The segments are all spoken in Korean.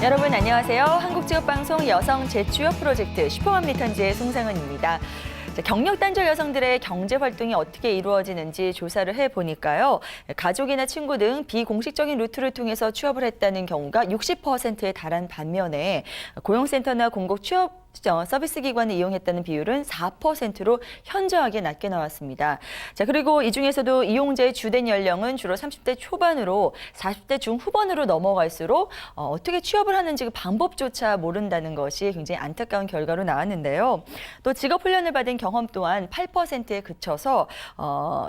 여러분 안녕하세요. 한국지역방송 여성 재취업 프로젝트 슈퍼맘 리턴즈의 송상은입니다. 경력 단절 여성들의 경제 활동이 어떻게 이루어지는지 조사를 해보니까요. 가족이나 친구 등 비공식적인 루트를 통해서 취업을 했다는 경우가 60%에 달한 반면에 고용센터나 공공 취업 서비스 기관을 이용했다는 비율은 4%로 현저하게 낮게 나왔습니다. 자, 그리고 이 중에서도 이용자의 주된 연령은 주로 30대 초반으로 40대 중후반으로 넘어갈수록 어떻게 취업을 하는지 그 방법조차 모른다는 것이 굉장히 안타까운 결과로 나왔는데요. 또 직업 훈련을 받은 경험 또한 8%에 그쳐서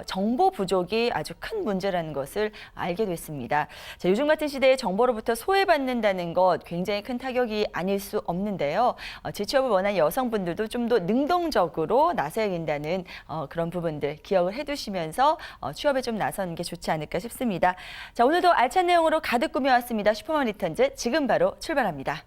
정보 부족이 아주 큰 문제라는 것을 알게 됐습니다. 자, 요즘 같은 시대에 정보로부터 소외받는다는 것 굉장히 큰 타격이 아닐 수 없는데요. 취업을 원하는 여성분들도 좀 더 능동적으로 나서야 된다는 그런 부분들 기억을 해두시면서 취업에 좀 나서는 게 좋지 않을까 싶습니다. 자, 오늘도 알찬 내용으로 가득 꾸며왔습니다. 슈퍼맘 리턴즈 지금 바로 출발합니다.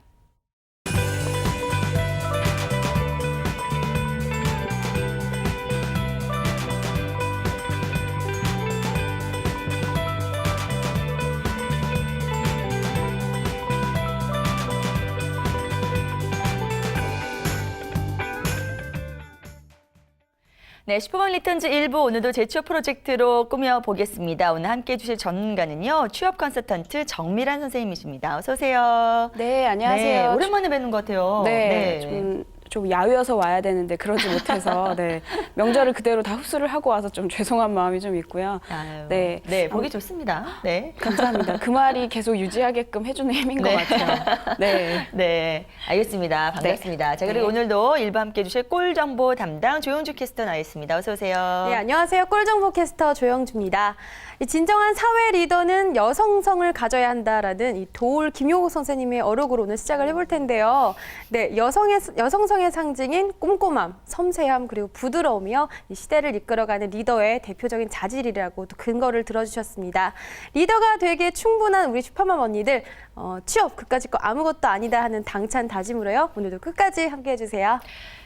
네, 슈퍼맘 리턴즈 1부 오늘도 재취업 프로젝트로 꾸며보겠습니다. 오늘 함께해 주실 전문가는요. 취업 컨설턴트 정미란 선생님이십니다. 어서 오세요. 네, 안녕하세요. 네, 오랜만에 뵙는 것 같아요. 네. 좀 야유어서 와야 되는데 그러지 못해서 명절을 그대로 다 흡수를 하고 와서 좀 죄송한 마음이 좀 있고요. 아유, 네, 보기 좋습니다. 네, 감사합니다. 그 말이 계속 유지하게끔 해주는 힘인 것 같아요. 네, 알겠습니다. 반갑습니다. 네. 자, 그리고 오늘도 일부 함께해 주실 꿀 정보 담당 조영주 캐스터 나와 있습니다. 어서 오세요. 네, 안녕하세요. 꿀정보 캐스터 조영주입니다. 이 진정한 사회 리더는 여성성을 가져야 한다라는 이 도울 김효국 선생님의 어록으로 오늘 시작을 해볼 텐데요. 네, 여성성의 상징인 꼼꼼함, 섬세함, 그리고 부드러움이요. 이 시대를 이끌어가는 리더의 대표적인 자질이라고 또 근거를 들어주셨습니다. 리더가 되기에 충분한 우리 슈퍼맘 언니들, 취업 그까짓 거 아무것도 아니다 하는 당찬 다짐으로요. 오늘도 끝까지 함께해 주세요.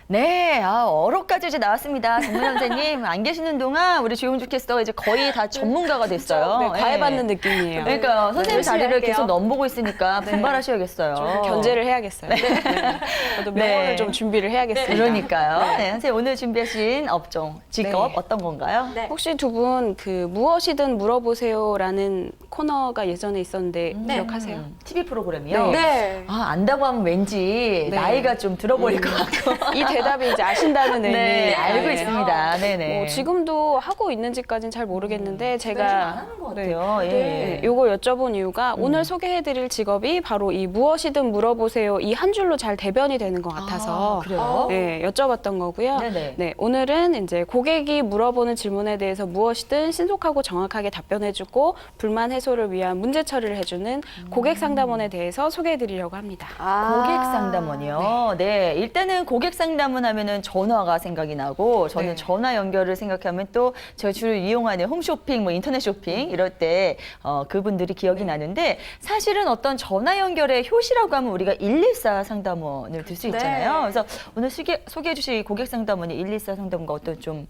네, 어록까지 이제 나왔습니다. 정미란 선생님 안 계시는 동안 우리 조영주 캐스터가 이제 거의 다 전문가가 됐어요. 네, 과외받는 느낌이에요. 그러니까 선생님 자리를 할게요. 계속 넘보고 있으니까 분발하셔야겠어요. 좀 견제를 해야겠어요. 저도 명언을 좀 준비를 해야겠습니다. 그러니까요. 네, 선생님 오늘 준비하신 업종, 직업 어떤 건가요? 네. 혹시 두 분 그 무엇이든 물어보세요라는 코너가 예전에 있었는데 기억하세요? TV 프로그램이요? 네. 아, 안다고 하면 왠지 네. 나이가 좀 들어보일 것 같고. 이 대답이 이제 아신다는 의미. 네, 알고 있습니다. 네네. 뭐 지금도 하고 있는지까지는 잘 모르겠는데 좀 안 제가 하는 것 같아요. 예. 네, 요거 여쭤본 이유가 오늘 소개해드릴 직업이 바로 이 무엇이든 물어보세요 이 한 줄로 잘 대변이 되는 것 같아서 그래요? 네, 여쭤봤던 거고요. 네네. 네, 오늘은 이제 고객이 물어보는 질문에 대해서 무엇이든 신속하고 정확하게 답변해주고 불만 해소를 위한 문제 처리를 해주는 고객 상담원에 대해서 소개해드리려고 합니다. 고객 상담원이요. 네. 일단은 고객 상담원 하면은 전화가 생각이 나고 저는 네. 전화 연결을 생각하면 또 제가 주로 이용하는 홈쇼핑, 뭐 인터넷 쇼핑 이럴 때 그분들이 기억이 나는데 사실은 어떤 전화 연결의 효시라고 하면 우리가 114 상담원을 들 수 있잖아요. 그래서 오늘 소개해 주실 고객 상담원이 114 상담원과 어떤 좀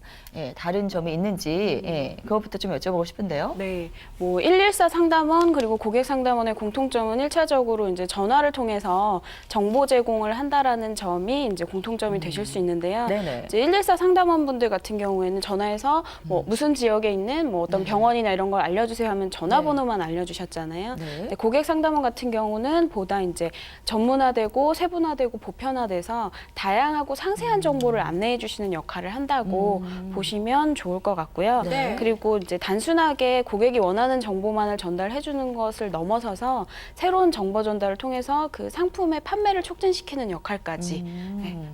다른 점이 있는지 그것부터 좀 여쭤보고 싶은데요. 네, 뭐 114 상담원 그리고 고객 상담원의 공통점은 1차적으로 이제 전화를 통해서 정보 제공을 한다라는 점이 이제 공통점이 되실 수 있는데요. 네네. 이제 114 상담원분들 같은 경우에는 전화해서 뭐 무슨 지역에 있는 뭐 어떤 병원이나 이런 걸 알려주세요 하면 전화번호만 알려주셨잖아요. 네. 근데 고객 상담원 같은 경우는 보다 이제 전문화되고 세분화되고 보편화돼서 다양하고 상세한 정보를 안내해 주시는 역할을 한다고 보시면 좋을 것 같고요. 네. 그리고 이제 단순하게 고객이 원하는 정보만을 전달해 주는 것을 넘어서서 새로운 정보 전달을 통해서 그 상품의 판매를 촉진시키는 역할까지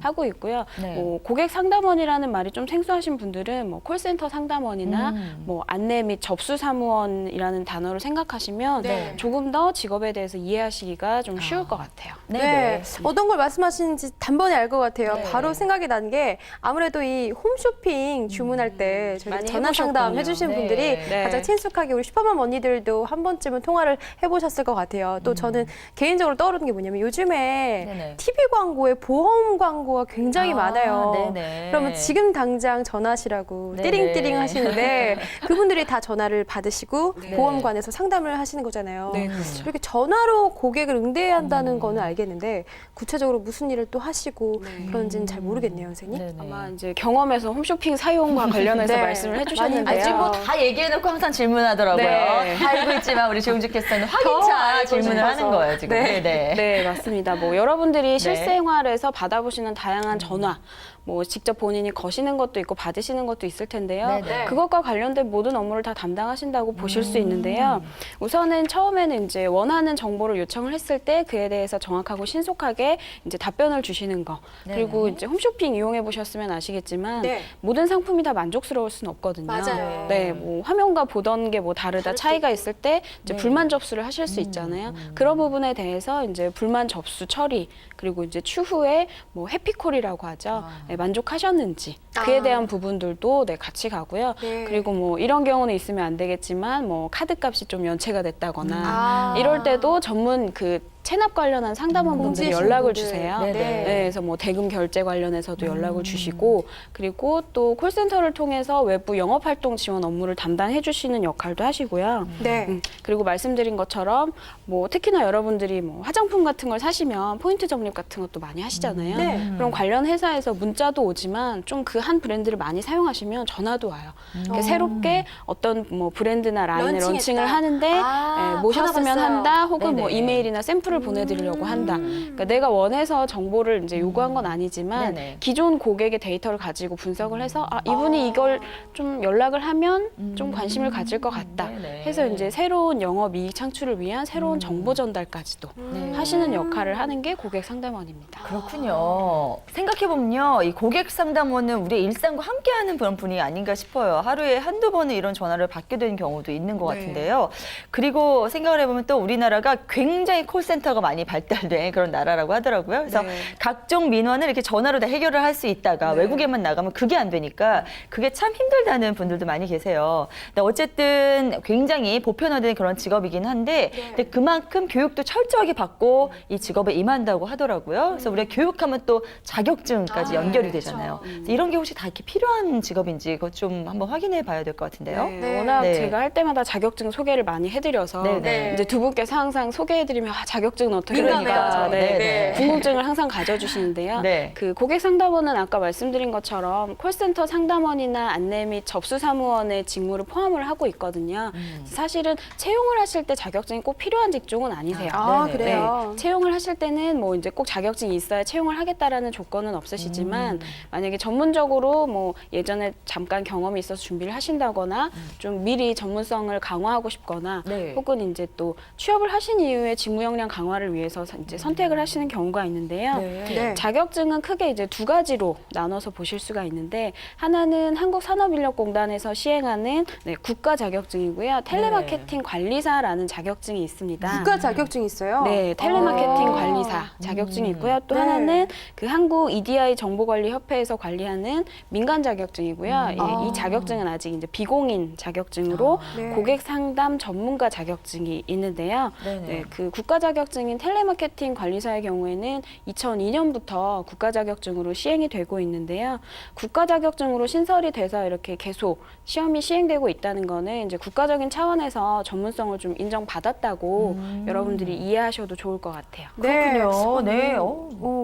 하고 있고요. 네. 뭐 고객 상담원이라는 말이 좀 생소하신 분들은 뭐 콜센터 상담원이나 뭐 안내 및 접수 사무원이라는 단어를 생각하시면 네. 조금 더 직업에 대해서 이해하시기가 좀 쉬울 것 같아요. 네. 어떤 걸 말씀하시는지 단번에 알 것 같아요. 네. 바로 생각이 난 게 아무래도 이 홈쇼핑 주문할 때 저희 많이 전화 상담 해보셨군요. 해주신 네. 분들이 네. 가장 친숙하게 우리 슈퍼맘 언니들도 한 번쯤은 통화를 해보셨을 것 같아요. 또 저는 개인적으로 떠오르는 게 뭐냐면 요즘에 네네. TV 광고에 보험 광고가 굉장히 많아요. 네네. 그러면 지금 당장 전화하시라고 네네. 띠링띠링 하시는데 그분들이 다 전화 전화를 받으시고 네. 보험관에서 상담을 하시는 거잖아요. 네, 그렇죠. 이렇게 전화로 고객을 응대해야 한다는 거는 알겠는데 구체적으로 무슨 일을 또 하시고 네. 그런지는 잘 모르겠네요, 선생님. 네네. 아마 이제 경험에서 홈쇼핑 사용과 관련해서 네. 말씀을 많이 해주셨는데요. 아직 뭐 다 얘기해놓고 항상 질문하더라고요. 네. 다 알고 있지만 우리 조은주 캐스터는 더 확인차 알고 질문을 싶어서. 하는 거예요, 지금. 네. 네네. 네, 맞습니다. 뭐 여러분들이 실생활에서 받아보시는 다양한 전화, 뭐 직접 본인이 거시는 것도 있고 받으시는 것도 있을 텐데요. 네네. 그것과 관련된 모든 업무를 다 담당하신다고 보실 수 있는데요. 우선은 처음에는 이제 원하는 정보를 요청을 했을 때 그에 대해서 정확하고 신속하게 이제 답변을 주시는 거. 그리고 네네. 이제 홈쇼핑 이용해 보셨으면 아시겠지만 네. 모든 상품이 다 만족스러울 수는 없거든요. 맞아요. 네, 뭐 화면과 보던 게 뭐 다르다 차이가 있을 때 이제 네. 불만 접수를 하실 수 있잖아요. 그런 부분에 대해서 이제 불만 접수 처리 그리고 이제 추후에 뭐 해피콜이라고 하죠. 네, 만족하셨는지 그에 대한 부분들도 네, 같이 가고요. 네. 그리고 뭐 이런 경우는 있으면 안 되겠지만 뭐 카드값이 좀 연체가 됐다거나 아. 이럴 때도 전문 그 체납 관련한 상담원분들이 공지하시는 연락을 분들. 주세요. 네네. 네, 그래서 뭐 대금 결제 관련해서도 연락을 주시고 그리고 또 콜센터를 통해서 외부 영업활동 지원 업무를 담당해 주시는 역할도 하시고요. 네. 그리고 말씀드린 것처럼 뭐 특히나 여러분들이 뭐 화장품 같은 걸 사시면 포인트 적립 같은 것도 많이 하시잖아요. 네. 그럼 관련 회사에서 문자도 오지만 좀 그 한 브랜드를 많이 사용하시면 전화도 와요. 이렇게 새롭게 어떤 뭐 브랜드나 라인을 런칭했다. 런칭을 하는데 아, 모셨으면 받아봤어요. 한다 혹은 뭐 네네. 이메일이나 샘플을 보내드리려고 한다. 그러니까 내가 원해서 정보를 이제 요구한 건 아니지만 네네. 기존 고객의 데이터를 가지고 분석을 해서 아 이분이 이걸 좀 연락을 하면 좀 관심을 가질 것 같다. 네네. 해서 이제 새로운 영업 이익 창출을 위한 새로운 정보 전달까지도 네. 하시는 역할을 하는 게 고객 상담원입니다. 그렇군요. 생각해보면요. 이 고객 상담원은 우리의 일상과 함께하는 그런 분이 아닌가 싶어요. 하루에 한두 번은 이런 전화를 받게 되는 경우도 있는 것 네. 같은데요. 그리고 생각을 해보면 또 우리나라가 굉장히 콜센터가 많이 발달된 그런 나라라고 하더라고요. 그래서 네. 각종 민원을 이렇게 전화로 다 해결을 할 수 있다가 네. 외국에만 나가면 그게 안 되니까 그게 참 힘들다는 분들도 많이 계세요. 근데 어쨌든 굉장히 보편화된 그런 직업이긴 한데 근데 그만큼 교육도 철저하게 받고 이 직업에 임한다고 하더라고요. 그래서 우리가 교육하면 또 자격증까지 연결이 되잖아요. 그래서 이런 게 혹시 다 이렇게 필요한 직업인지 그것 좀 한번 확인해 봐야 될 것 같은데요. 네, 워낙 네. 제가 할 때마다 자격증 소개를 많이 해드려서 네, 네. 이제 두 분께서 항상 소개해드리면 아, 자격증은 어떻게 민감해요. 됩니까? 네, 네. 궁금증을 항상 가져주시는데요. 네. 그 고객 상담원은 아까 말씀드린 것처럼 콜센터 상담원이나 안내 및 접수 사무원의 직무를 포함을 하고 있거든요. 사실은 채용을 하실 때 자격증이 꼭 필요한 직종은 아니세요. 아, 네네. 그래요? 채용을 하실 때는 뭐 이제 꼭 자격증이 있어야 채용을 하겠다라는 조건은 없으시지만 만약에 전문적으로 뭐 예전에 잠깐 경험이 있어서 준비를 하신다거나 좀 미리 전문성을 강화하고 싶거나 네. 혹은 이제 또 취업을 하신 이후에 직무 역량 강화를 위해서 이제 선택을 하시는 경우가 있는데요. 네. 자격증은 크게 이제 두 가지로 나눠서 보실 수가 있는데 하나는 한국산업인력공단에서 시행하는 네, 국가 자격증이고요. 텔레마케팅 관리사라는 자격증이 있습니다. 국가 자격증 있어요? 네, 텔레마케팅 아. 관리사 자격증이 있고요. 또 네. 하나는 그 한국 EDI 정보관리협회에서 관리하는 민간 자격증이고요. 이 자격증은 아직 이제 비공인 자격증으로 네. 고객 상담 전문가 자격증이 있는데요. 네네. 네, 그 국가 자격증인 텔레마케팅 관리사의 경우에는 2002년부터 국가 자격증으로 시행이 되고 있는데요. 국가 자격증으로 신설이 돼서 이렇게 계속 시험이 시행되고 있다는 거는 이제 국가적인 차원에서 전문성을 좀 인정받았다고 여러분들이 이해하셔도 좋을 것 같아요. 그렇군요. 네.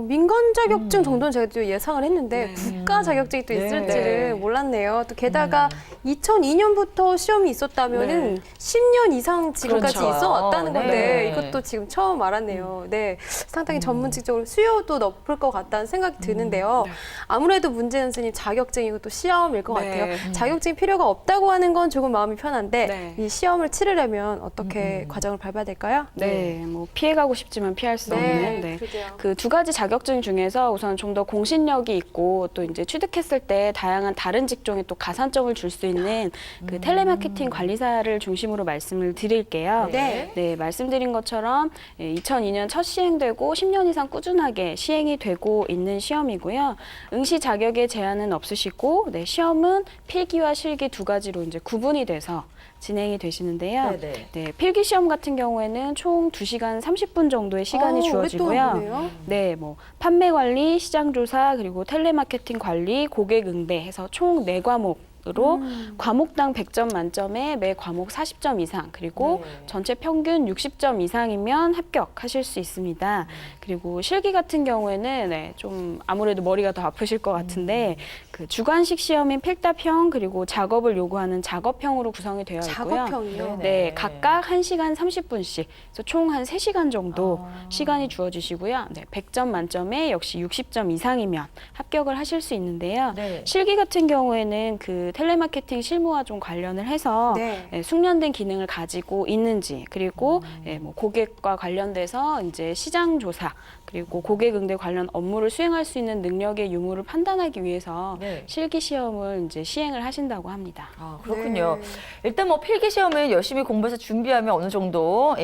민간 자격증 정도는 제가 또 예상을 했는데 네. 국가 자격증이 또 네. 있을지를 네. 몰랐네요. 또 게다가 2002년부터 시험이 있었다면은 네. 10년 이상 지금까지 그렇죠. 있어 왔다는 건데 네. 이것도 지금 처음 알았네요. 네, 상당히 전문 직종으로 수요도 높을 것 같다는 생각이 드는데요. 네. 아무래도 문재인 선생님 자격증이고 또 시험일 것 네. 같아요. 자격증 필요가 없다고 하는 건 조금 마음이 편한데 네. 이 시험을 치르려면 어떻게 과정을 밟아야 될까요? 네, 뭐 피해가고 싶지만 피할 수 없는 네. 그러게요. 그 두 가지 자격증 중에서 우선 좀 더 공신력이 있고 또 이제 취득했을 때 다양한 다른 직종에 또 가산점을 줄 수 있는 그 텔레마케팅 관리사를 중심으로 말씀을 드릴게요. 네. 네, 말씀드린 것처럼 2002년 첫 시행되고 10년 이상 꾸준하게 시행이 되고 있는 시험이고요. 응시 자격에 제한은 없으시고 네, 시험은 필기와 실기 두 가지로 이제 구분이 돼서 진행이 되시는데요. 네네. 네, 필기 시험 같은 경우에는 총 2시간 30분 정도의 시간이 오랫동안 주어지고요. 보네요. 네, 뭐 판매 관리, 시장 조사, 그리고 텔레마케팅 관리, 고객 응대 해서 총 4과목 으로 과목당 100점 만점에 매 과목 40점 이상 그리고 네. 전체 평균 60점 이상이면 합격하실 수 있습니다. 그리고 실기 같은 경우에는 네, 좀 아무래도 머리가 더 아프실 것 같은데 그 주관식 시험인 필답형 그리고 작업을 요구하는 작업형으로 구성이 되어 있고요. 작업형이요. 네, 각각 1시간 30분씩, 그래서 총 한 3시간 정도 시간이 주어지시고요. 네, 100점 만점에 역시 60점 이상이면 합격을 하실 수 있는데요. 네. 실기 같은 경우에는 그 텔레마케팅 실무와 좀 관련을 해서 네. 숙련된 기능을 가지고 있는지, 그리고 뭐 고객과 관련돼서 이제 시장 조사, 그리고 고객 응대 관련 업무를 수행할 수 있는 능력의 유무를 판단하기 위해서 네. 실기 시험을 이제 시행을 하신다고 합니다. 아, 그렇군요. 네. 일단 뭐 필기 시험을 열심히 공부해서 준비하면 어느 정도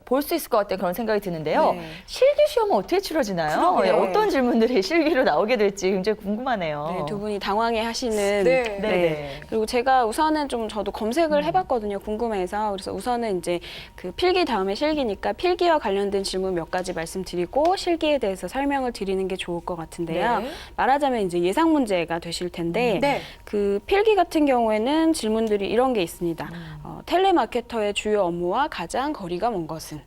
볼 수 있을 것 같다는 그런 생각이 드는데요. 네. 실기 시험은 어떻게 치러지나요? 그러게요. 어떤 질문들이 실기로 나오게 될지 굉장히 궁금하네요. 네, 두 분이 당황해 하시는. 네. 네. 그리고 제가 우선은 좀 저도 검색을 해봤거든요. 궁금해서. 그래서 우선은 이제 그 필기 다음에 실기니까 필기와 관련된 질문 몇 가지 말씀드리고 실기에 대해서 설명을 드리는 게 좋을 것 같은데요. 네. 말하자면 이제 예상 문제가 되실 텐데 네. 그 필기 같은 경우에는 질문들이 이런 게 있습니다. 텔레마케터의 주요 업무와 가장 거리가 먼 것은?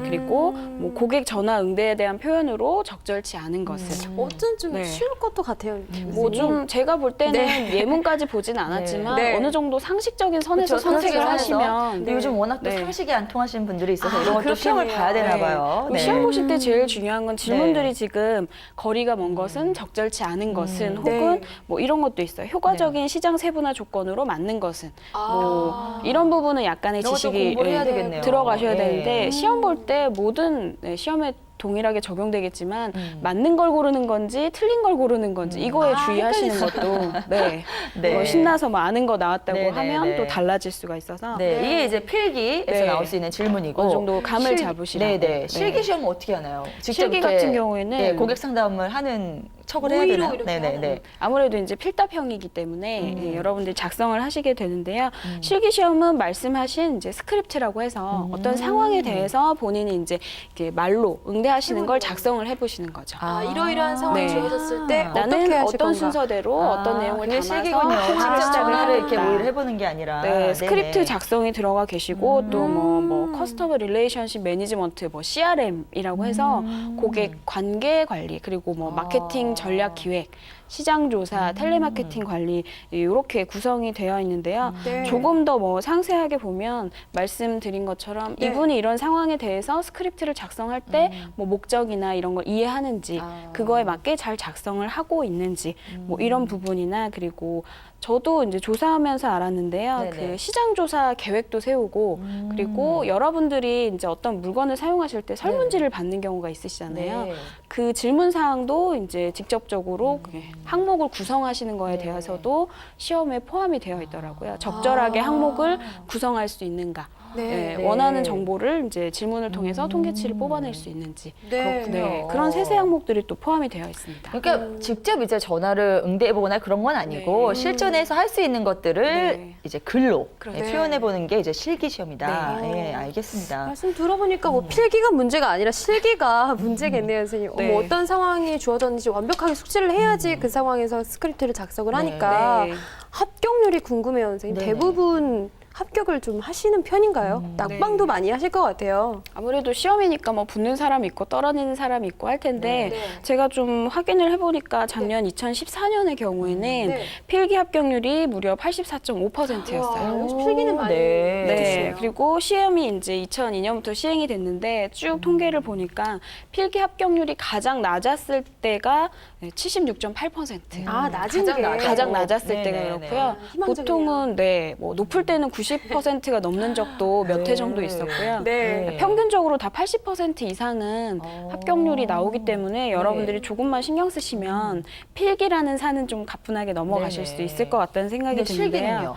그리고 뭐 고객 전화 응대에 대한 표현으로 적절치 않은 것은? 어쩐 좀 네. 쉬울 것도 같아요. 뭐 좀 제가 볼 때는 네. 예문까지 보진 않았지만 네. 어느 정도 상식적인 선에서 그렇죠. 선택을 그렇죠. 하시면 근데 요즘 워낙 또 네. 상식이 안 통하시는 분들이 있어서 아, 이런 것도 시험을 그렇겠네요. 봐야 되나 네. 봐요. 그리고 시험 보실 때 제일 중요한 건 질문들이 네. 지금 거리가 먼 것은 적절치 않은 것은 네. 혹은 뭐 이런 것도 있어요. 효과적인 시장 세분화 조건으로 맞는 것은 뭐 이런 부분은 약간의 이런 것도 지식이 공부를 해야 예, 되겠네요. 들어가셔야 예. 되는데 시험 볼 때 모든 시험에 동일하게 적용되겠지만 맞는 걸 고르는 건지 틀린 걸 고르는 건지 이거에 주의하시는 것도 네. 네. 뭐 신나서 뭐 아는 거 나왔다고 네, 네, 하면 네. 또 달라질 수가 있어서 네, 이게 이제 필기에서 네. 나올 수 있는 질문이고 어느 정도 감을 잡으시라고. 네, 네. 네. 실기 시험은 어떻게 하나요? 직접 실기 이렇게, 같은 경우에는 네, 고객 상담을 하는 척을 해야 모의로 되나요? 이렇게 네, 네, 하는 네. 아무래도 이제 필답형이기 때문에 예, 여러분들이 작성을 하시게 되는데요. 실기 시험은 말씀하신 이제 스크립트라고 해서 어떤 상황에 대해서 본인이 이제 이렇게 말로 응대하시는 걸 작성을 해보시는 거죠. 아, 이러이러한 상황이 네. 주어졌을 때 어떻게 나는 하실 어떤 건가? 순서대로 어떤 내용을 그게 담아서 실기군요. 직접 시작을 전화를 이렇게 합니다. 모의를 해보는 게 아니라. 네, 스크립트 네네. 작성이 들어가 계시고 또 뭐 커스터머 릴레이션십 매니지먼트 뭐 CRM이라고 해서 고객 관계 관리 그리고 뭐 마케팅 전략 기획 시장 조사, 텔레마케팅 관리 이렇게 구성이 되어 있는데요. 네. 조금 더 뭐 상세하게 보면 말씀드린 것처럼 네. 이분이 이런 상황에 대해서 스크립트를 작성할 때 뭐 목적이나 이런 걸 이해하는지 그거에 맞게 잘 작성을 하고 있는지 뭐 이런 부분이나 그리고 저도 이제 조사하면서 알았는데요. 네네. 그 시장 조사 계획도 세우고 그리고 여러분들이 이제 어떤 물건을 사용하실 때 설문지를 받는 경우가 있으시잖아요. 네. 그 질문 사항도 이제 직접적으로 그 항목을 구성하시는 거에 네. 대해서도 시험에 포함이 되어 있더라고요. 적절하게 항목을 구성할 수 있는가. 네. 예, 네. 원하는 정보를 이제 질문을 통해서 통계치를 뽑아낼 수 있는지 네. 네, 그런 세세 항목들이 또 포함이 되어 있습니다. 그러니까 직접 이제 전화를 응대해보거나 그런 건 아니고 네. 실전에서 할 수 있는 것들을 네. 이제 글로 그렇죠. 표현해보는 게 이제 실기 시험이다. 네. 예, 알겠습니다. 말씀 들어보니까 뭐 필기가 문제가 아니라 실기가 문제겠네요, 선생님. 네. 뭐 어떤 상황이 주어졌는지 완벽하게 숙지를 해야지 그 상황에서 스크립트를 작성을 하니까 네. 합격률이 궁금해요, 선생님. 네네. 대부분 합격을 좀 하시는 편인가요? 낙방도 많이 하실 것 같아요. 아무래도 시험이니까 뭐 붙는 사람이 있고 떨어지는 사람이 있고 할 텐데 네. 제가 좀 확인을 해보니까 작년 2014년의 경우에는 네. 필기 합격률이 무려 84.5%였어요. 역시 필기는 많이 네. 네, 드시네요. 그리고 시험이 이제 2002년부터 시행이 됐는데 쭉 통계를 보니까 필기 합격률이 가장 낮았을 때가 76.8%. 아, 낮은 게 가장 낮았을 때가 네네네. 그렇고요. 희망적이네요. 보통은 뭐 높을 때는 90%가 넘는 적도 몇 회 정도 있었고요. 네. 평균적으로 다 80% 이상은 합격률이 나오기 때문에 여러분들이 조금만 신경 쓰시면 필기라는 산은 좀 가뿐하게 넘어가실 네네. 수도 있을 것 같다는 생각이 근데 드는데요. 실기는요?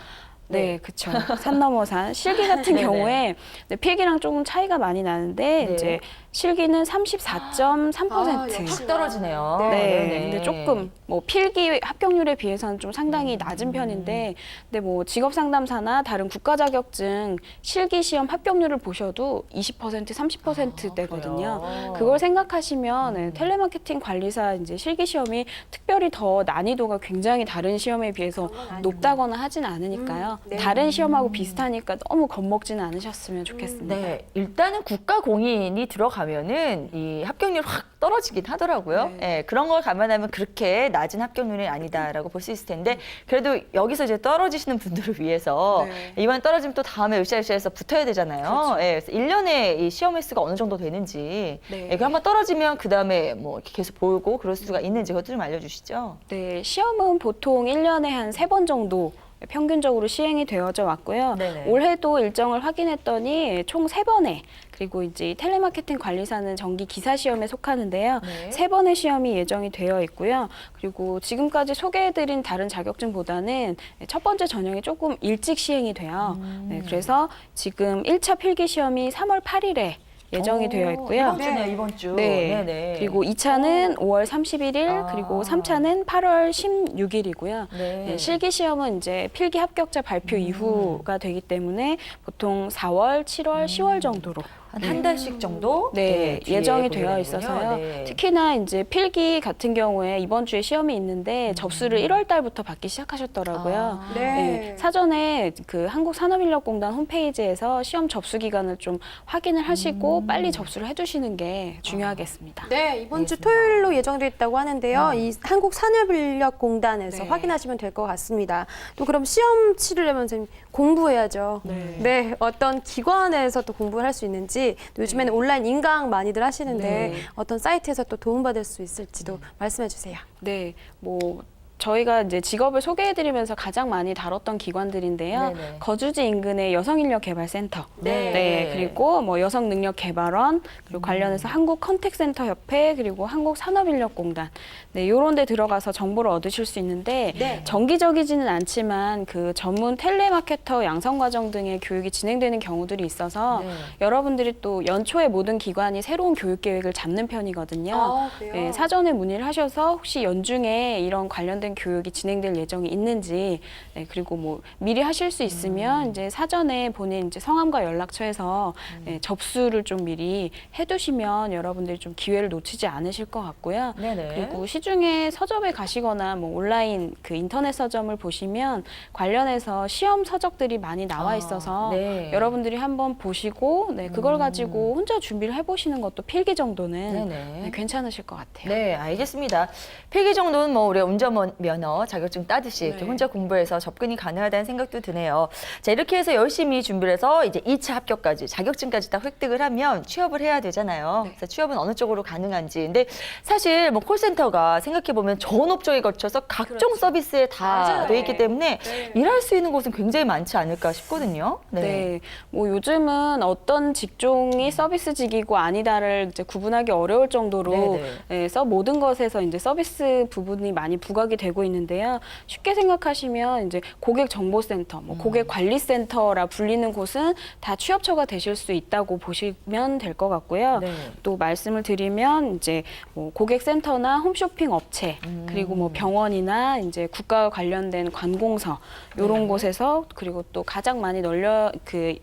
네, 그쵸. 산 넘어 산. 실기 같은 네네. 경우에 필기랑 조금 차이가 많이 나는데 네. 이제 실기는 34.3%. 확 떨어지네요. 네. 근데 조금 뭐 필기 합격률에 비해서는 좀 상당히 낮은 편인데, 근데 뭐 직업 상담사나 다른 국가 자격증 실기 시험 합격률을 보셔도 20%, 30%대거든요. 그래요? 그걸 생각하시면 텔레마케팅 관리사 이제 실기 시험이 특별히 더 난이도가 굉장히 다른 시험에 비해서 높다거나 하진 않으니까요. 네. 다른 시험하고 비슷하니까 너무 겁먹지는 않으셨으면 좋겠습니다. 네, 일단은 국가 공인이 들어가면은 이 합격률 확 떨어지긴 하더라고요. 예, 그런 걸 감안하면 그렇게 낮은 합격률이 아니다라고 볼 수 있을 텐데, 그래도 여기서 이제 떨어지시는 분들을 위해서 이번에 떨어지면 또 다음에 으쌰으쌰해서 붙어야 되잖아요. 예, 그래서 1년에 이 시험 횟수가 어느 정도 되는지, 예, 그 한번 떨어지면 그 다음에 뭐 이렇게 계속 보고 그럴 수가 있는지 그것도 좀 알려주시죠. 네, 시험은 보통 1년에 한 3번 정도 평균적으로 시행이 되어져 왔고요. 네네. 올해도 일정을 확인했더니 총 3번에, 그리고 이제 텔레마케팅 관리사는 정기 기사 시험에 속하는데요. 네. 3번의 시험이 예정이 되어 있고요. 그리고 지금까지 소개해드린 다른 자격증보다는 첫 번째 전형이 조금 일찍 시행이 돼요. 네, 그래서 지금 1차 필기 시험이 3월 8일에 예정이 되어 있고요. 이번 주네요, 이번 주. 네. 네네. 그리고 2차는 5월 31일, 그리고 3차는 8월 16일이고요. 네. 실기 시험은 이제 필기 합격자 발표 이후가 되기 때문에 보통 4월, 7월, 10월 정도로 한 달씩 정도 네, 뒤에 예정이 보게 되어 되는군요. 있어서요. 네. 특히나 이제 필기 같은 경우에 이번 주에 시험이 있는데 접수를 1월 달부터 받기 시작하셨더라고요. 아. 네, 사전에 그 한국산업인력공단 홈페이지에서 시험 접수 기간을 좀 확인을 하시고 빨리 접수를 해두시는 게 중요하겠습니다. 네, 이번 주 토요일로 예정돼 있다고 하는데요. 이 한국산업인력공단에서 확인하시면 될 것 같습니다. 또 그럼 시험 치르려면 선생님 공부해야죠. 네, 어떤 기관에서 또 공부를 할 수 있는지, 또 요즘에는 온라인 인강 많이들 하시는데 어떤 사이트에서 또 도움받을 수 있을지도 말씀해 주세요. 네, 뭐 저희가 이제 직업을 소개해드리면서 가장 많이 다뤘던 기관들인데요. 네네. 거주지 인근의 여성인력개발센터, 네. 그리고 뭐 여성능력개발원, 그리고 관련해서 한국컨택센터협회, 그리고 한국산업인력공단, 네, 이런 데 들어가서 정보를 얻으실 수 있는데 정기적이지는 않지만 그 전문 텔레마케터 양성과정 등의 교육이 진행되는 경우들이 있어서 여러분들이 또 연초에 모든 기관이 새로운 교육 계획을 잡는 편이거든요. 그래요? 네, 사전에 문의를 하셔서 혹시 연중에 이런 관련된 교육이 진행될 예정이 있는지, 네, 그리고 뭐 미리 하실 수 있으면 이제 사전에 본인 이제 성함과 연락처에서 네, 접수를 좀 미리 해두시면 여러분들이 좀 기회를 놓치지 않으실 것 같고요. 네네. 그리고 시중에 서점에 가시거나 뭐 온라인 그 인터넷 서점을 보시면 관련해서 시험 서적들이 많이 나와 있어서 네. 여러분들이 한번 보시고 네, 그걸 가지고 혼자 준비를 해보시는 것도 필기 정도는 네, 괜찮으실 것 같아요. 네, 알겠습니다. 필기 정도는 뭐 우리가 운전면허 자격증 따듯이 이렇게 혼자 공부해서 접근이 가능하다는 생각도 드네요. 자, 이렇게 해서 열심히 준비를 해서 이제 2차 합격까지, 자격증까지 다 획득을 하면 취업을 해야 되잖아요. 그래서 취업은 어느 쪽으로 가능한지. 근데 사실 뭐 콜센터가 생각해보면 전 업종에 걸쳐서 각종 서비스에 다 돼 있기 때문에 일할 수 있는 곳은 굉장히 많지 않을까 싶거든요. 네, 뭐 요즘은 어떤 직종이 서비스직이고 아니다를 이제 구분하기 어려울 정도로 서 모든 것에서 이제 서비스 부분이 많이 부각이 되고 있는데요. 쉽게 생각하시면 이제 고객정보센터, 뭐 고객관리센터라 불리는 곳은 다 취업처가 되실 수 있다고 보시면 될 것 같고요. 또 말씀을 드리면 이제 뭐 고객센터나 홈쇼핑 업체, 그리고 뭐 병원이나 이제 국가와 관련된 관공서 이런 곳에서, 그리고 또 가장 많이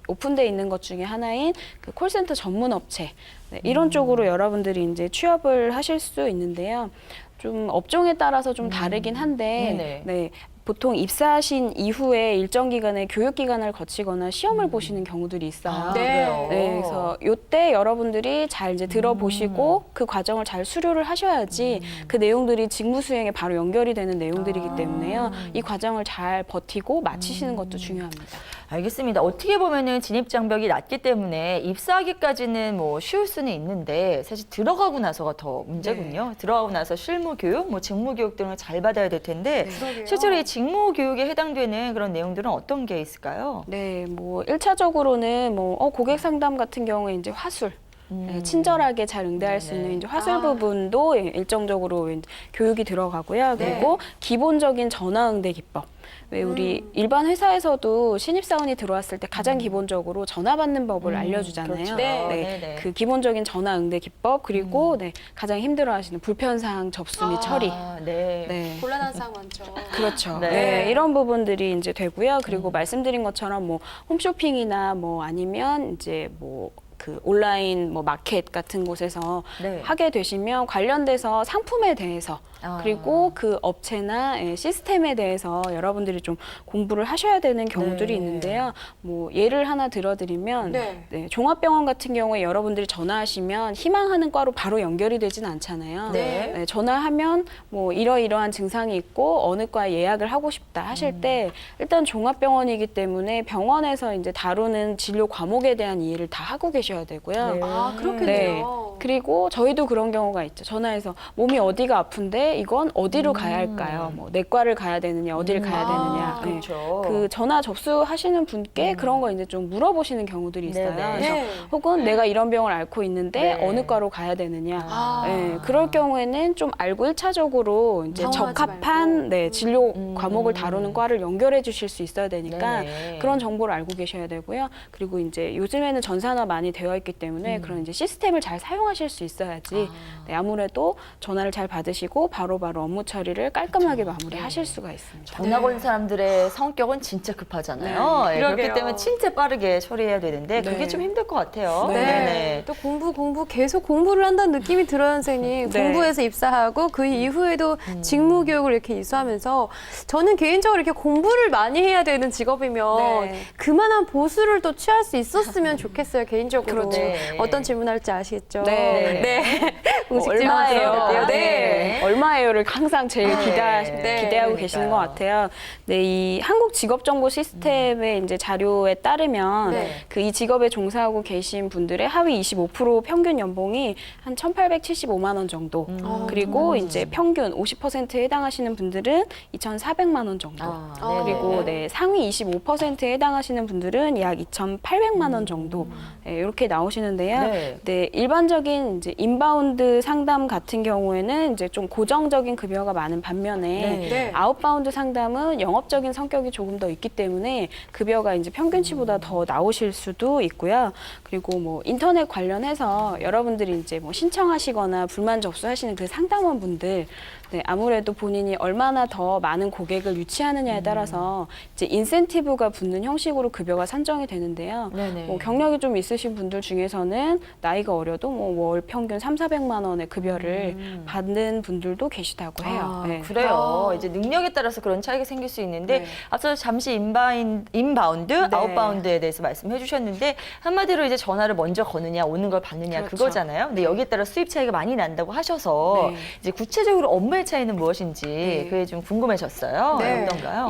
오픈돼 있는 것 중에 하나인 그 콜센터 전문 업체, 네, 이런 쪽으로 여러분들이 이제 취업을 하실 수 있는데요. 좀 업종에 따라서 좀 다르긴 한데, 네. 보통 입사하신 이후에 일정 기간의 교육 기간을 거치거나 시험을 보시는 경우들이 있어요. 네, 그래서 이때 여러분들이 잘 이제 들어보시고 그 과정을 잘 수료를 하셔야지 그 내용들이 직무 수행에 바로 연결이 되는 내용들이기 때문에요. 이 과정을 잘 버티고 마치시는 것도 중요합니다. 알겠습니다. 어떻게 보면은 진입 장벽이 낮기 때문에 입사하기까지는 뭐 쉬울 수는 있는데 사실 들어가고 나서가 더 문제군요. 들어가고 나서 실무 교육, 뭐 직무 교육 등을 잘 받아야 될 텐데 실제로 이 직무 교육에 해당되는 그런 내용들은 어떤 게 있을까요? 네, 뭐 1차적으로는 뭐 고객 상담 같은 경우에 이제 화술, 네, 친절하게 잘 응대할 수 있는 이제 화술 부분도 일정적으로 교육이 들어가고요. 그리고 기본적인 전화 응대 기법. 왜 우리 일반 회사에서도 신입사원이 들어왔을 때 가장 기본적으로 전화 받는 법을 알려주잖아요. 그렇죠. 네. 네네. 그 기본적인 전화 응대 기법 그리고 네, 가장 힘들어하시는 불편사항 접수 및 처리. 네. 네. 곤란한 상황 많죠. 그렇죠. 네. 네. 이런 부분들이 이제 되고요. 그리고 말씀드린 것처럼 뭐 홈쇼핑이나 뭐 아니면 이제 뭐 그 온라인 뭐 마켓 같은 곳에서 네. 하게 되시면 관련돼서 상품에 대해서 그리고 그 업체나 시스템에 대해서 여러분들이 좀 공부를 하셔야 되는 경우들이 네. 있는데요. 뭐 예를 하나 들어드리면 네. 네, 종합병원 같은 경우에 여러분들이 전화하시면 희망하는 과로 바로 연결이 되진 않잖아요. 네. 네, 전화하면 뭐 이러이러한 증상이 있고 어느 과에 예약을 하고 싶다 하실 때 일단 종합병원이기 때문에 병원에서 이제 다루는 진료 과목에 대한 이해를 다 하고 계셔야 되고요. 네. 아, 네. 그렇겠네요. 그리고 저희도 그런 경우가 있죠. 전화해서 몸이 어디가 아픈데 이건 어디로 가야 할까요? 뭐 내과를 가야 되느냐, 어디를 가야 되느냐. 네. 그렇죠. 그 전화 접수하시는 분께 그런 거 이제 좀 물어보시는 경우들이 있어요. 네네. 그래서 네. 혹은 내가 이런 병을 앓고 있는데 네. 어느 과로 가야 되느냐. 아. 네, 그럴 경우에는 좀 알고 1차적으로 이제 당황하지 적합한 말고. 네, 진료 과목을 다루는 과를 연결해 주실 수 있어야 되니까 네네. 그런 정보를 알고 계셔야 되고요. 그리고 이제 요즘에는 전산화 많이 되어 있기 때문에 그런 이제 시스템을 잘 사용하실 수 있어야지 네, 아무래도 전화를 잘 받으시고 바로바로 업무 처리를 깔끔하게 마무리하실 수가 있습니다. 전화 건 사람들의 성격은 진짜 급하잖아요. 예, 그렇기 그러게요. 때문에 진짜 빠르게 처리해야 되는데 네. 그게 좀 힘들 것 같아요. 네. 네네. 또 공부 계속 공부를 한다는 느낌이 들어요, 선생님. 네. 공부해서 입사하고 그 이후에도 직무 교육을 이렇게 이수하면서 저는 개인적으로 이렇게 공부를 많이 해야 되는 직업이면 네. 그만한 보수를 또 취할 수 있었으면 좋겠어요, 개인적으로. 그렇죠. 네. 어떤 질문할지 아시겠죠? 네. 네. 뭐 공식 질문 얼마예요? 들어볼게요. 네. 얼마예요를 항상 제일 네. 기대하고 네. 계시는 것 그러니까요. 같아요. 네, 이 한국 직업정보 시스템의 이제 자료에 따르면 네. 그 이 직업에 종사하고 계신 분들의 하위 25% 평균 연봉이 한 1,875만 원 정도. 그리고 이제 평균 50%에 해당하시는 분들은 2,400만 원 정도. 네네. 그리고 네, 상위 25%에 해당하시는 분들은 약 2,800만 원 정도 네, 이렇게 나오시는데요. 네. 네, 일반적인 이제 인바운드 상담 같은 경우에는 이제 좀 고정적인 급여가 많은 반면에 네. 네. 아웃바운드 상담은 영업적인 성격이 조금 더 있기 때문에 급여가 이제 평균치보다 더 나오실 수도 있고요. 그리고 뭐 인터넷 관련해서 여러분들이 이제 뭐 신청하시거나 불만 접수하시는 그 상담원 분들 네, 아무래도 본인이 얼마나 더 많은 고객을 유치하느냐에 따라서 이제 인센티브가 붙는 형식으로 급여가 산정이 되는데요. 네네. 뭐 경력이 좀 있으신 분들 중에서는 나이가 어려도 뭐 월 평균 3,400만 원의 급여를 받는 분들도 계시다고 해요. 네. 그래요. 이제 능력에 따라서 그런 차이가 생길 수 있는데 네. 앞서 잠시 인바운드, 아웃바운드에 대해서 말씀해 주셨는데 한마디로 이제 전화를 먼저 거느냐 오는 걸 받느냐 그렇죠. 그거잖아요. 근데 여기에 따라 수입 차이가 많이 난다고 하셔서 네. 이제 구체적으로 업무의 차이는 무엇인지 그게 좀 궁금해졌어요. 네. 어떤가요?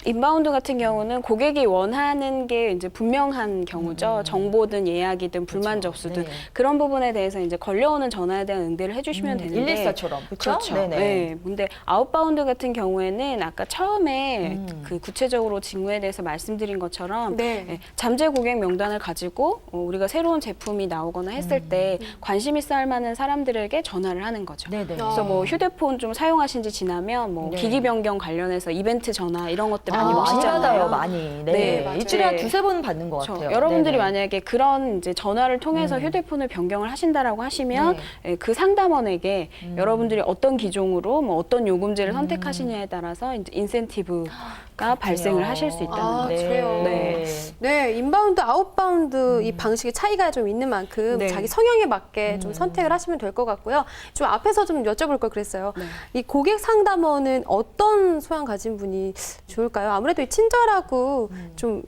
인바운드 같은 경우는 고객이 원하는 게 이제 분명한 경우죠. 정보든 예약이든 불만 접수든 네. 그런 부분에 대해서 이제 걸려오는 전화에 대한 응대를 해주시면 되는데 114처럼 그렇죠? 그렇죠. 네네. 네. 근데 아웃바운드 같은 경우에는 아까 처음에 그 구체적으로 직무에 대해서 말씀드린 것처럼 네. 네, 잠재 고객 명단을 가지고 우리가 새로운 제품이 나오거나 했을 때 관심 있어 할 만한 사람들에게 전화를 하는 거죠. 네네. 그래서 뭐 휴대폰 좀 사용하신 지 지나면 뭐 네. 기기 변경 관련해서 이벤트 전화 이런 것들 많이 많이 오시잖아요. 받아요, 많이. 네. 네, 맞아요. 일주일에 한 네. 두세 번은 받는 것 그렇죠. 같아요. 여러분들이 네네. 만약에 그런 이제 전화를 통해서 휴대폰을 변경을 하신다라고 하시면 네. 예, 그 상담원에게 여러분들이 어떤 기종으로 뭐 어떤 요금제를 선택하시냐에 따라서 이제 인센티브가 발생을 하실 수 있다는 아, 거죠. 그래요. 네. 네, 인바운드, 아웃바운드 이 방식의 차이가 좀 있는 만큼 네. 자기 성향에 맞게 좀 선택을 하시면 될 것 같고요. 좀 앞에서 좀 여쭤볼 걸 그랬어요. 네. 이 고객 상담원은 어떤 소양 가진 분이 좋을까요? 아무래도 이 친절하고 좀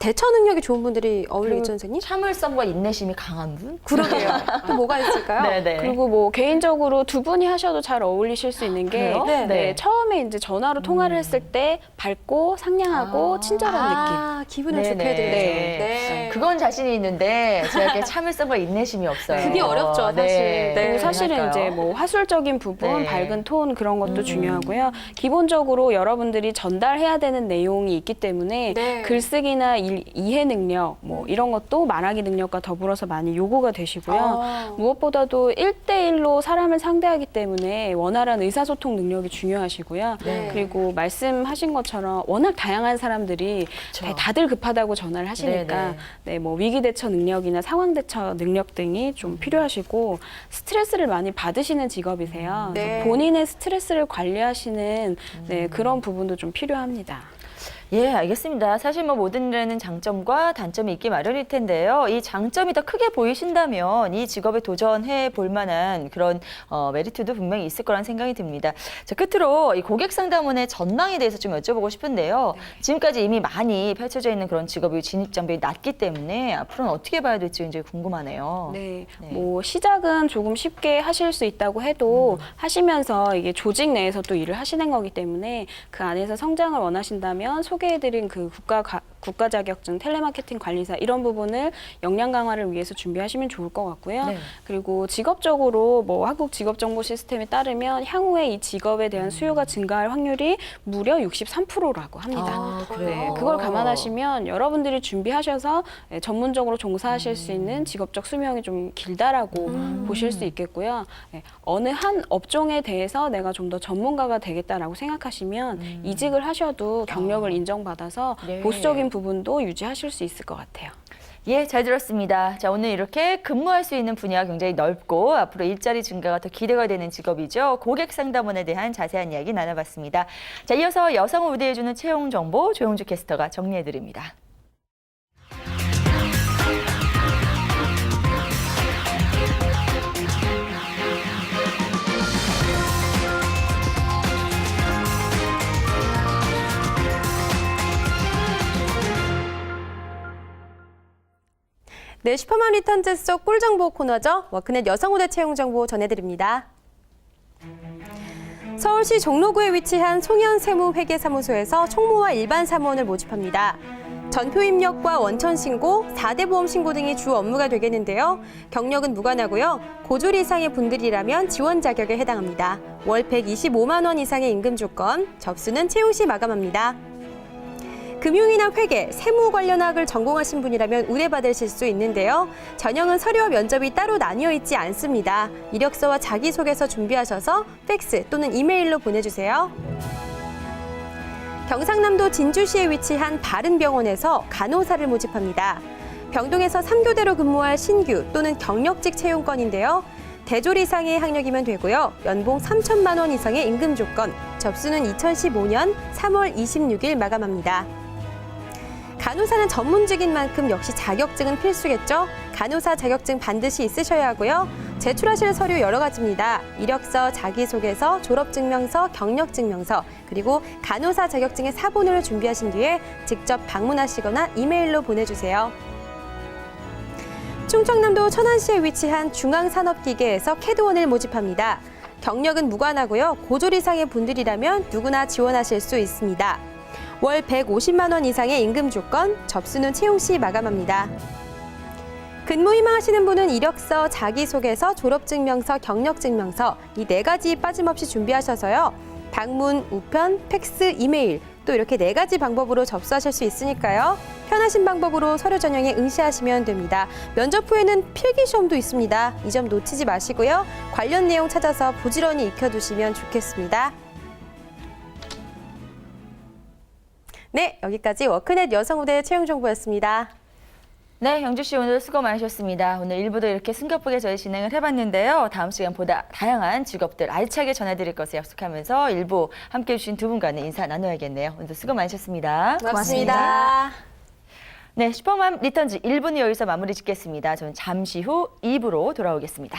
대처 능력이 좋은 분들이 어울리겠죠, 선생님? 참을성과 인내심이 강한 분? 그러게요. 또 뭐가 있을까요? 네네. 그리고 뭐 개인적으로 두 분이 하셔도 잘 어울리실 수 있는 게 그래요? 네. 네, 처음에 이제 전화로 통화를 했을 때 밝고 상냥하고 친절한 느낌. 아, 기분을 네네. 좋게 해드려야죠. 네. 네. 그건 자신이 있는데 제가 이렇게 참을성과 인내심이 없어요. 그게 어렵죠, 사실. 네. 그리고 사실은 그러니까요. 이제 뭐 화술적인 부분, 네. 밝은 톤 그런 것도 중요하고요. 기본적으로 여러분들이 전달해야 되는 내용이 있기 때문에 네. 글쓰기나 일 이해 능력 뭐 이런 것도 말하기 능력과 더불어서 많이 요구가 되시고요. 무엇보다도 1대1로 사람을 상대하기 때문에 원활한 의사소통 능력이 중요하시고요. 네. 그리고 말씀하신 것처럼 워낙 다양한 사람들이 그렇죠. 다들 급하다고 전화를 하시니까 네네. 네, 뭐 위기 대처 능력이나 상황 대처 능력 등이 좀 필요하시고 스트레스를 많이 받으시는 직업이세요. 네. 그래서 본인의 스트레스를 관리하시는 네, 그런 부분도 좀 필요합니다. 예, 알겠습니다. 사실 뭐 모든 일에는 장점과 단점이 있기 마련일 텐데요. 이 장점이 더 크게 보이신다면 이 직업에 도전해 볼 만한 그런 메리트도 분명히 있을 거란 생각이 듭니다. 자, 끝으로 이 고객 상담원의 전망에 대해서 좀 여쭤보고 싶은데요. 지금까지 이미 많이 펼쳐져 있는 그런 직업이 진입 장벽이 낮기 때문에 앞으로는 어떻게 봐야 될지 굉장히 궁금하네요. 네, 네. 뭐 시작은 조금 쉽게 하실 수 있다고 해도 하시면서 이게 조직 내에서 또 일을 하시는 거기 때문에 그 안에서 성장을 원하신다면 소개해드린 그 국가 자격증 텔레마케팅 관리사 이런 부분을 역량 강화를 위해서 준비하시면 좋을 것 같고요. 네. 그리고 직업적으로 뭐 한국 직업정보 시스템에 따르면 향후에 이 직업에 대한 수요가 증가할 확률이 무려 63%라고 합니다. 아, 그래요? 네, 그걸 감안하시면 여러분들이 준비하셔서 전문적으로 종사하실 수 있는 직업적 수명이 좀 길다라고 보실 수 있겠고요. 네, 어느 한 업종에 대해서 내가 좀 더 전문가가 되겠다라고 생각하시면 이직을 하셔도 경력을 인정받아서 네. 보수적인 부분도 유지하실 수 있을 것 같아요. 예, 잘 들었습니다. 자, 오늘 이렇게 근무할 수 있는 분야가 굉장히 넓고 앞으로 일자리 증가가 더 기대가 되는 직업이죠. 고객 상담원에 대한 자세한 이야기 나눠봤습니다. 자, 이어서 여성을 우대해주는 채용 정보 조영주 캐스터가 정리해드립니다. 네, 슈퍼맘 리턴즈 속 꿀정보 코너죠. 워크넷 여성우대 채용 정보 전해드립니다. 서울시 종로구에 위치한 송현세무회계사무소에서 총무와 일반 사무원을 모집합니다. 전표 입력과 원천 신고, 4대 보험 신고 등이 주 업무가 되겠는데요. 경력은 무관하고요. 고졸 이상의 분들이라면 지원 자격에 해당합니다. 월 125만 원 이상의 임금 조건, 접수는 채용 시 마감합니다. 금융이나 회계, 세무 관련 학을 전공하신 분이라면 우대받으실 수 있는데요. 전형은 서류와 면접이 따로 나뉘어 있지 않습니다. 이력서와 자기소개서 준비하셔서 팩스 또는 이메일로 보내주세요. 경상남도 진주시에 위치한 바른병원에서 간호사를 모집합니다. 병동에서 3교대로 근무할 신규 또는 경력직 채용건인데요. 대졸 이상의 학력이면 되고요. 연봉 3천만 원 이상의 임금 조건, 접수는 2015년 3월 26일 마감합니다. 간호사는 전문직인 만큼 역시 자격증은 필수겠죠? 간호사 자격증 반드시 있으셔야 하고요. 제출하실 서류 여러 가지입니다. 이력서, 자기소개서, 졸업증명서, 경력증명서, 그리고 간호사 자격증의 사본을 준비하신 뒤에 직접 방문하시거나 이메일로 보내주세요. 충청남도 천안시에 위치한 중앙산업기계에서 캐드원을 모집합니다. 경력은 무관하고요. 고졸 이상의 분들이라면 누구나 지원하실 수 있습니다. 월 150만 원 이상의 임금 조건, 접수는 채용 시 마감합니다. 근무 희망하시는 분은 이력서, 자기소개서, 졸업증명서, 경력증명서 이 4가지 빠짐없이 준비하셔서요. 방문, 우편, 팩스, 이메일 또 이렇게 4가지 방법으로 접수하실 수 있으니까요. 편하신 방법으로 서류 전형에 응시하시면 됩니다. 면접 후에는 필기시험도 있습니다. 이 점 놓치지 마시고요. 관련 내용 찾아서 부지런히 익혀두시면 좋겠습니다. 네, 여기까지 워크넷 여성우대 채용 정보였습니다. 네, 영주 씨 오늘 수고 많으셨습니다. 오늘 1부도 이렇게 승격하게 저희 진행을 해봤는데요. 다음 시간 보다 다양한 직업들 알차게 전해드릴 것을 약속하면서 1부 함께해 주신 두 분과는 인사 나눠야겠네요. 오늘도 수고 많으셨습니다. 고맙습니다. 네, 슈퍼맘 리턴즈 1부는 여기서 마무리 짓겠습니다. 저는 잠시 후 2부로 돌아오겠습니다.